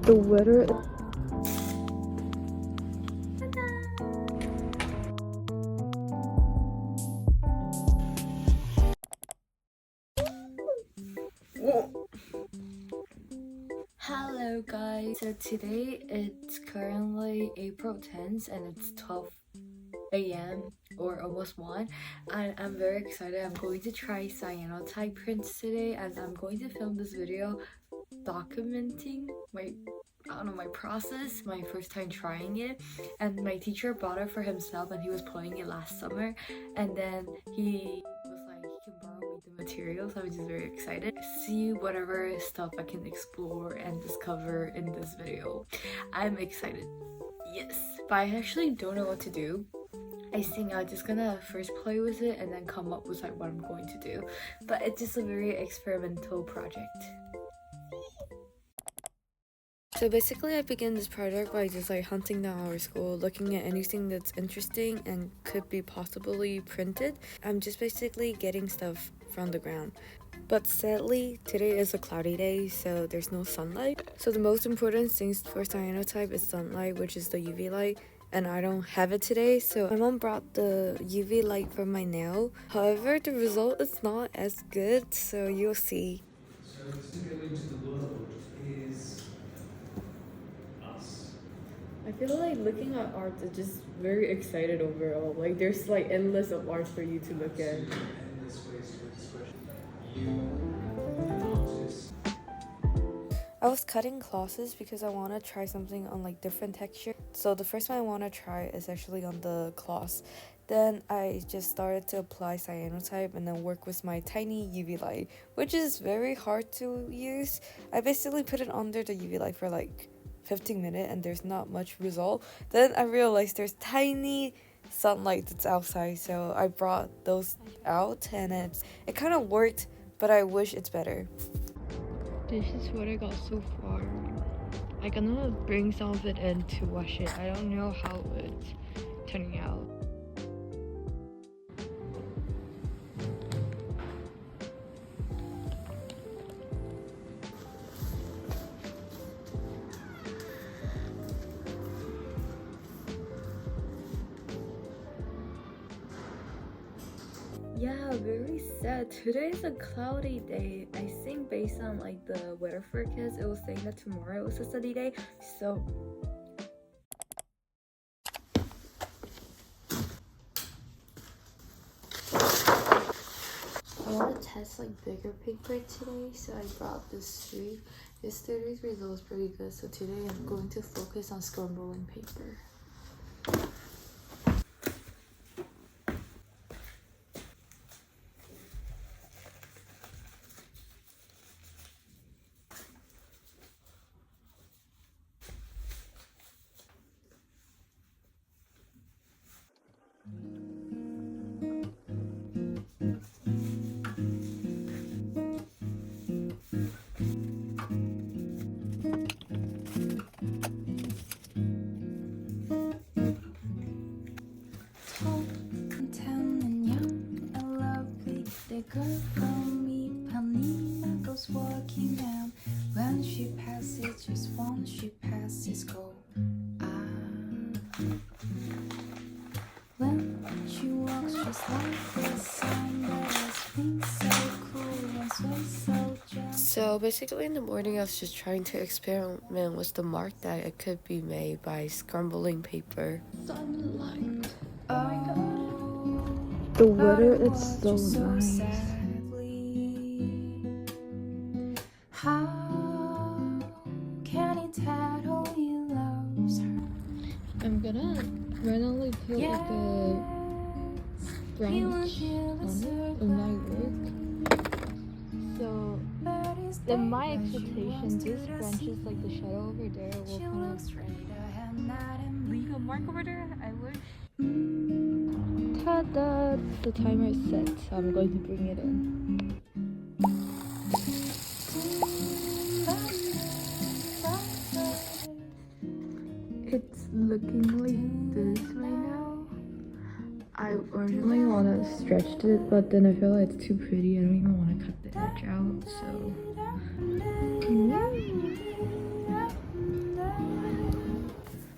The weather. Hello guys, so today it's currently April 10th and it's 12 a.m. or almost 1, and I'm very excited. I'm going to try cyanotype prints today, and I'm going to film this video documenting my process, my first time trying it. And my teacher bought it for himself and he was playing it last summer, and then he was like he can borrow me the materials. So I'm just very excited to see whatever stuff I can explore and discover in this video. I'm excited, yes, but I actually don't know what to do. I think I'm just gonna first play with it and then come up with like what I'm going to do, but it's just a very experimental project. So basically I began this project by just like hunting down our school, looking at anything that's interesting and could be possibly printed. I'm just basically getting stuff from the ground. But sadly, today is a cloudy day, so there's no sunlight. So the most important things for cyanotype is sunlight, which is the UV light. And I don't have it today, so my mom brought the UV light for my nail. However, the result is not as good, so you'll see. So stimulating to the world is us. I feel like looking at art is just very excited overall. Like there's like endless of art for you to look at. Endless ways to expression. You, an artist. I was cutting closses because I want to try something on like different texture. So the first one I want to try is actually on the cloth. Then I just started to apply cyanotype and then work with my tiny UV light, which is very hard to use. I basically put it under the UV light for like 15 minutes and there's not much result. Then I realized there's tiny sunlight that's outside, so I brought those out and it kind of worked, but I wish it's better. This is what I got so far. I'm gonna bring some of it in to wash it. I don't know how it's turning out. Yeah, very sad. Today is a cloudy day. I think based on like the weather forecast, it was saying that tomorrow is a sunny day. So I want to test like bigger paper today, so I brought this three. Yesterday's result was pretty good, so today I'm going to focus on scrambling paper. Girl from Ipanema goes walking down. When she passes, just once she passes, go. When she walks, she's like the sun that has been so cool and so gentle. So basically in the morning I was just trying to experiment with the mark that it could be made by scrambling paper. Sunlight. Oh my god. The weather is so nice. How can he tell he loves her? I'm gonna randomly put like a branch on it in my work. So in my expectation, this branch is like the shadow over there will kind of leave a mark over there. I wish. Ta-da! The timer is set, so I'm going to bring it in. It's looking like this right now. I originally want to stretch it, but then I feel like it's too pretty. I don't even want to cut the edge out, so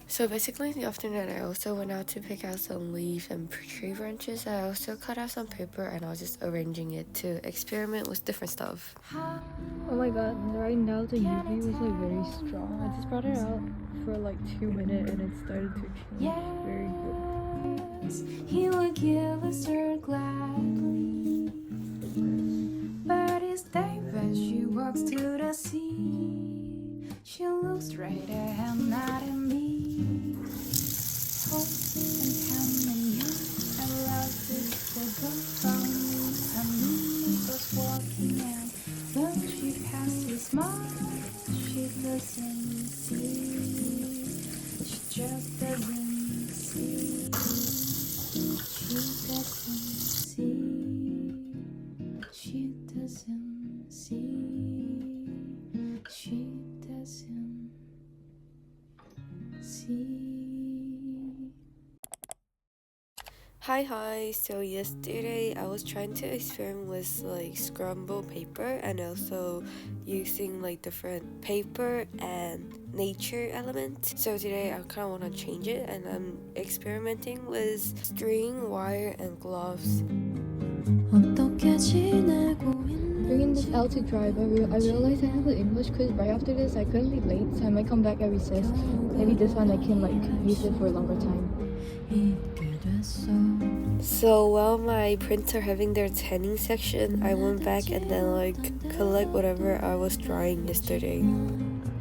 So basically in the afternoon I also went out to pick out some leaves and tree branches. I also cut out some paper and I was just arranging it to experiment with different stuff. Oh my god, right now the UV was like very strong. I just brought it out for like 2 minutes and it started to change. Very good. He will give us her gladly, but it's day when she walks to the sea. She looks right at him, not at me. Hope and come and you, I love this the book from me. Honey was walking and when she passes smile, she doesn't see. She just doesn't see. She doesn't see. She doesn't see. She doesn't see. Hi, so yesterday I was trying to experiment with like scramble paper and also using like different paper and nature elements. So today I kind of want to change it and I'm experimenting with string, wire and gloves. Bringing this out to drive, I realized I have an English quiz right after this. I couldn't be late, so I might come back at recess. Maybe this one I can like use it for a longer time. So while my prints are having their tanning section, I went back and then like collect whatever I was drying yesterday.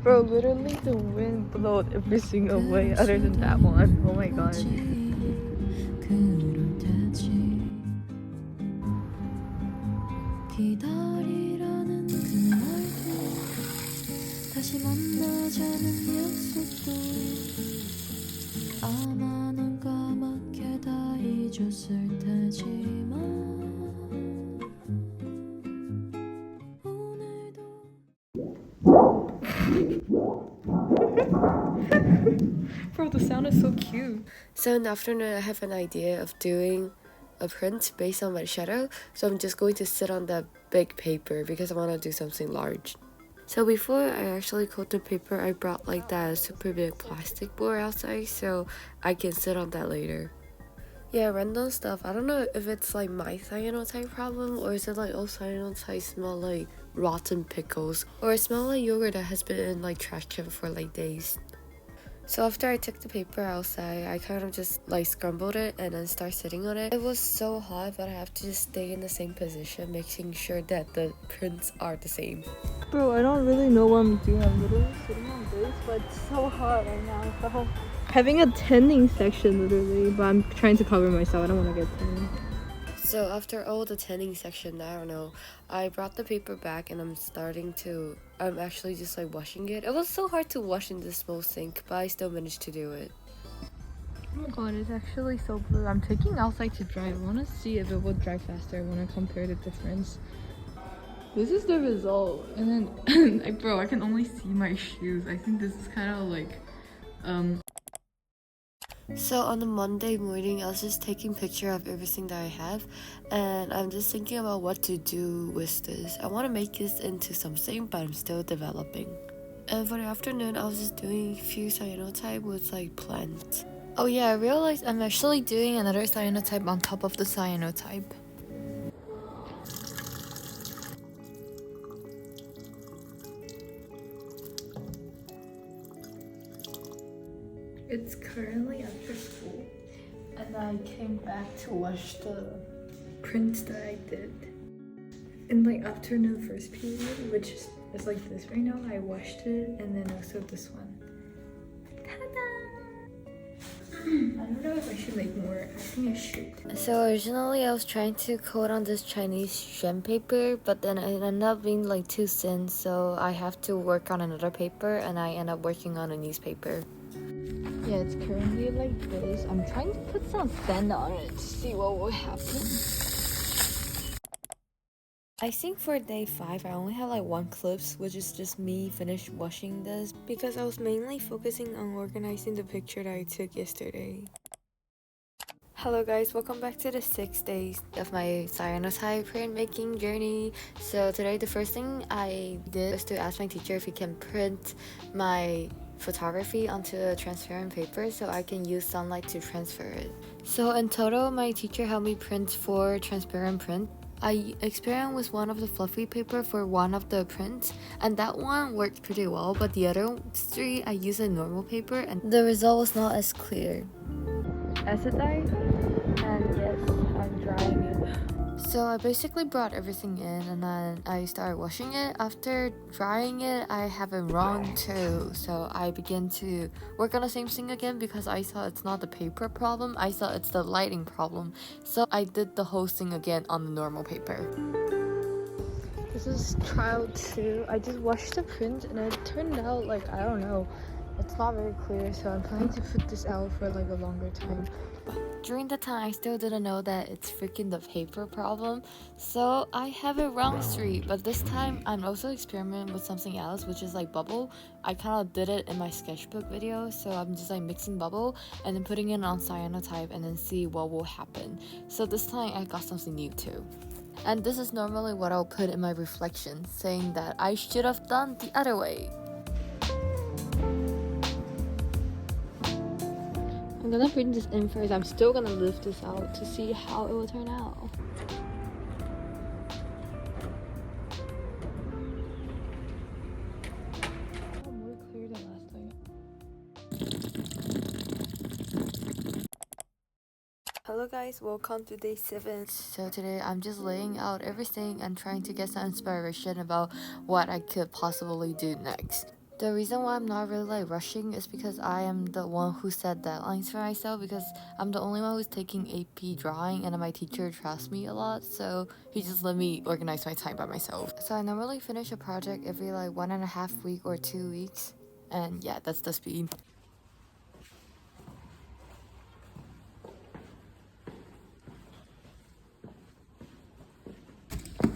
Bro, literally the wind blowed every single way other than that one. Oh my god. 다시 만나자는 약속도 아마 넌 까맣게 다 잊었을 테지만 오늘도 Bro, the sound is so cute. So in the afternoon I have an idea of doing a print based on my shadow. So I'm just going to sit on that big paper because I want to do something large. So before I actually coat the paper, I brought like that super big plastic board outside so I can sit on that later. Yeah, random stuff. I don't know if it's like my cyanotype problem or is it like all cyanotypes smell like rotten pickles or it smell like yogurt that has been in like trash can for like days. So after I took the paper outside, I kind of just like scrambled it and then start sitting on it. It was so hot, but I have to just stay in the same position, making sure that the prints are the same. Bro, I don't really know what I'm doing. I'm literally sitting on this, but it's so hot right now. So having a tanning section literally, but I'm trying to cover myself. I don't want to get tan. So after all the tanning section, I don't know, I brought the paper back and I'm actually just like washing it. It was so hard to wash in this small sink, but I still managed to do it. Oh my god, it's actually so blue. I'm taking outside to dry. I want to see if it will dry faster when I compare the difference. This is the result. And then, like, bro, I can only see my shoes. I think this is kind of like, So on the Monday morning, I was just taking picture of everything that I have and I'm just thinking about what to do with this. I want to make this into something, but I'm still developing. And for the afternoon, I was just doing a few cyanotype with like plants. Oh yeah, I realized I'm actually doing another cyanotype on top of the cyanotype. It's currently after school and I came back to watch the prints that I did. In like afternoon first period, which is like this right now, I washed it and then also this one. Ta-da! I don't know if I should make more. I think I should. So originally I was trying to coat on this Chinese gem paper, but then it ended up being like too thin, so I have to work on another paper and I end up working on a newspaper. Yeah, it's currently like this. I'm trying to put some sand on it to see what will happen. I think for day 5, I only have like 1 clips, which is just me finished washing this because I was mainly focusing on organizing the picture that I took yesterday. Hello guys, welcome back to the 6 days of my cyanotype printmaking journey. So today the first thing I did was to ask my teacher if he can print my photography onto a transparent paper so I can use sunlight to transfer it. So in total, my teacher helped me print 4 transparent prints. I experimented with one of the fluffy paper for one of the prints, and that one worked pretty well, but the other 3 I used a normal paper and the result was not as clear. Acetate, and yes, I'm drying it. So I basically brought everything in and then I started washing it. After drying it, I have it wrong too. So I began to work on the same thing again because I thought it's not the paper problem, I thought it's the lighting problem. So I did the whole thing again on the normal paper. This is trial 2. I just washed the print and it turned out like, I don't know, it's not very clear, so I'm planning to put this out for like a longer time. During the time, I still didn't know that it's freaking the paper problem, so I have it wrong 3, but this time I'm also experimenting with something else, which is like bubble. I kind of did it in my sketchbook video, so I'm just like mixing bubble and then putting it on cyanotype and then see what will happen. So this time I got something new too. And this is normally what I'll put in my reflection, saying that I should have done the other way. I'm gonna bring this in first. I'm still gonna lift this out to see how it will turn out. Oh, more clear than last time. Hello guys, welcome to day 7. So today I'm just laying out everything and trying to get some inspiration about what I could possibly do next. The reason why I'm not really like rushing is because I am the one who set deadlines for myself, because I'm the only one who's taking AP drawing and my teacher trusts me a lot, so he just let me organize my time by myself. So I normally finish a project every like 1.5 weeks or 2 weeks, and yeah, that's the speed.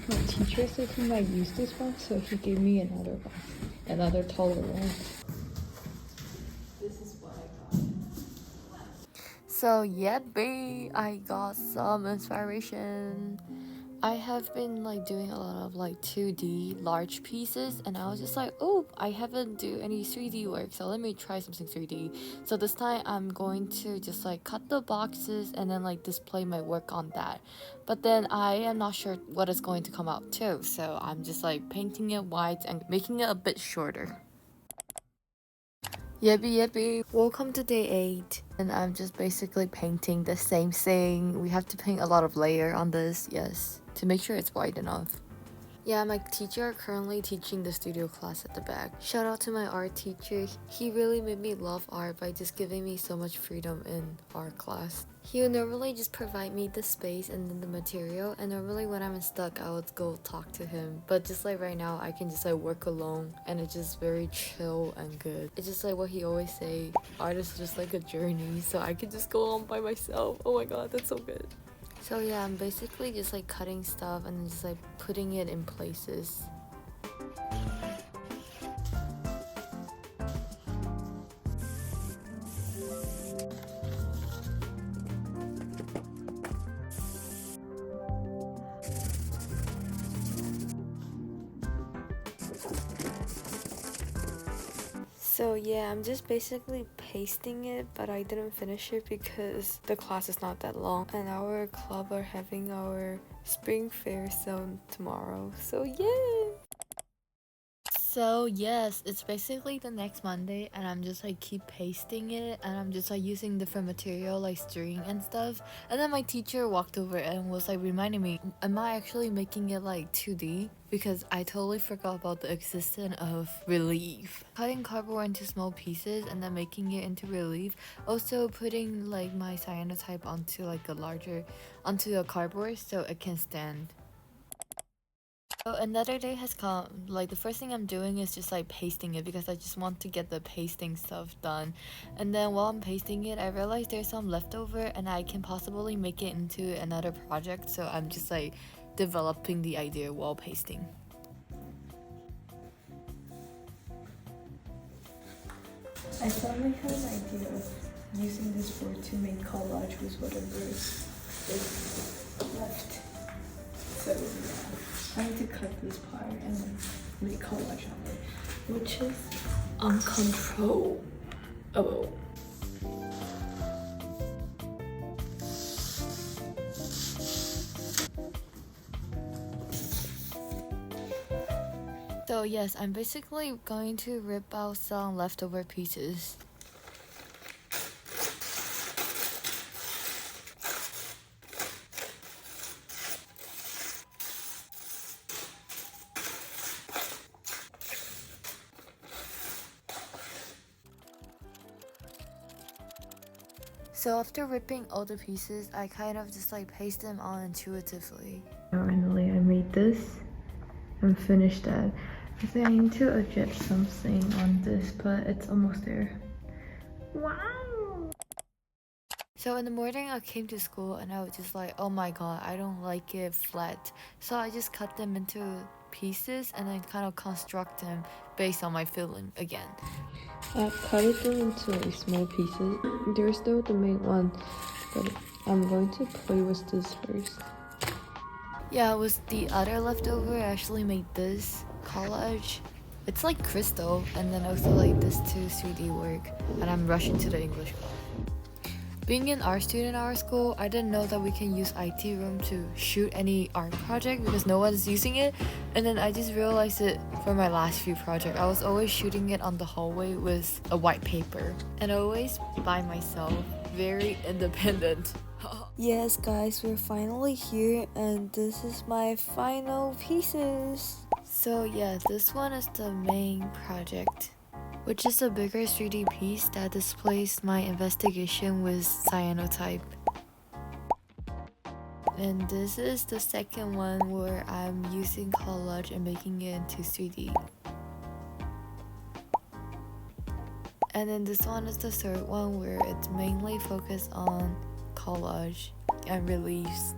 My teacher said he might use this one, so he gave me another one, another taller one. This is what I got. So yeah, babe, I got some inspiration. I have been like doing a lot of like 2D large pieces, and I was just like, oh, I haven't do any 3D work, so let me try something 3D. So this time I'm going to just like cut the boxes and then like display my work on that. But then I am not sure what is going to come out too, so I'm just like painting it white and making it a bit shorter. Yippee. Welcome to day 8, and I'm just basically painting the same thing. We have to paint a lot of layer on this, yes, to make sure it's white enough. Yeah, my teacher currently teaching the studio class at the back. Shout out to my art teacher. He really made me love art by just giving me so much freedom in art class. He would normally just provide me the space and then the material, and normally when I'm stuck I would go talk to him. But just like right now, I can just like work alone and it's just very chill and good. It's just like what he always say, art is just like a journey, so I can just go on by myself. Oh my god, that's so good. So yeah, I'm basically just like cutting stuff and just like putting it in places. So yeah, I'm just basically pasting it, but I didn't finish it because the class is not that long and our club are having our spring fair zone tomorrow. So yeah. So yes, it's basically the next Monday and I'm just like keep pasting it and I'm just like using different material like string and stuff. And then my teacher walked over and was like reminding me, am I actually making it like 2D? Because I totally forgot about the existence of relief. Cutting cardboard into small pieces and then making it into relief. Also putting like my cyanotype onto like onto a cardboard so it can stand. So another day has come. Like the first thing I'm doing is just like pasting it because I just want to get the pasting stuff done. And then while I'm pasting it, I realized there's some leftover and I can possibly make it into another project. So I'm just like developing the idea while pasting. I suddenly had an idea of using this board to make collage with whatever is left. So yeah, I need to cut this part and then make collage on it, which is uncontrollable. So yes, I'm basically going to rip out some leftover pieces. So after ripping all the pieces, I kind of just like paste them on intuitively. Finally, I made this and finished that. I think I need to adjust something on this, but it's almost there. Wow! So in the morning I came to school and I was just like, oh my god, I don't like it flat. So I just cut them into pieces and then kind of construct them based on my feeling again. I've cut it them into like small pieces. There's still the main one, but I'm going to play with this first. Yeah, with the other leftover, I actually made this collage. It's like crystal, and then also like this 3D work, and I'm rushing to the English class. Being an art student at our school, I didn't know that we can use IT room to shoot any art project because no one's using it. And then I just realized it for my last few projects. I was always shooting it on the hallway with a white paper and always by myself, very independent. Yes guys, we're finally here and this is my final pieces. So yeah, this one is the main project, which is a bigger 3D piece that displays my investigation with cyanotype. And this is the second one where I'm using collage and making it into 3D. And then this one is the third one where it's mainly focused on collage and reliefs.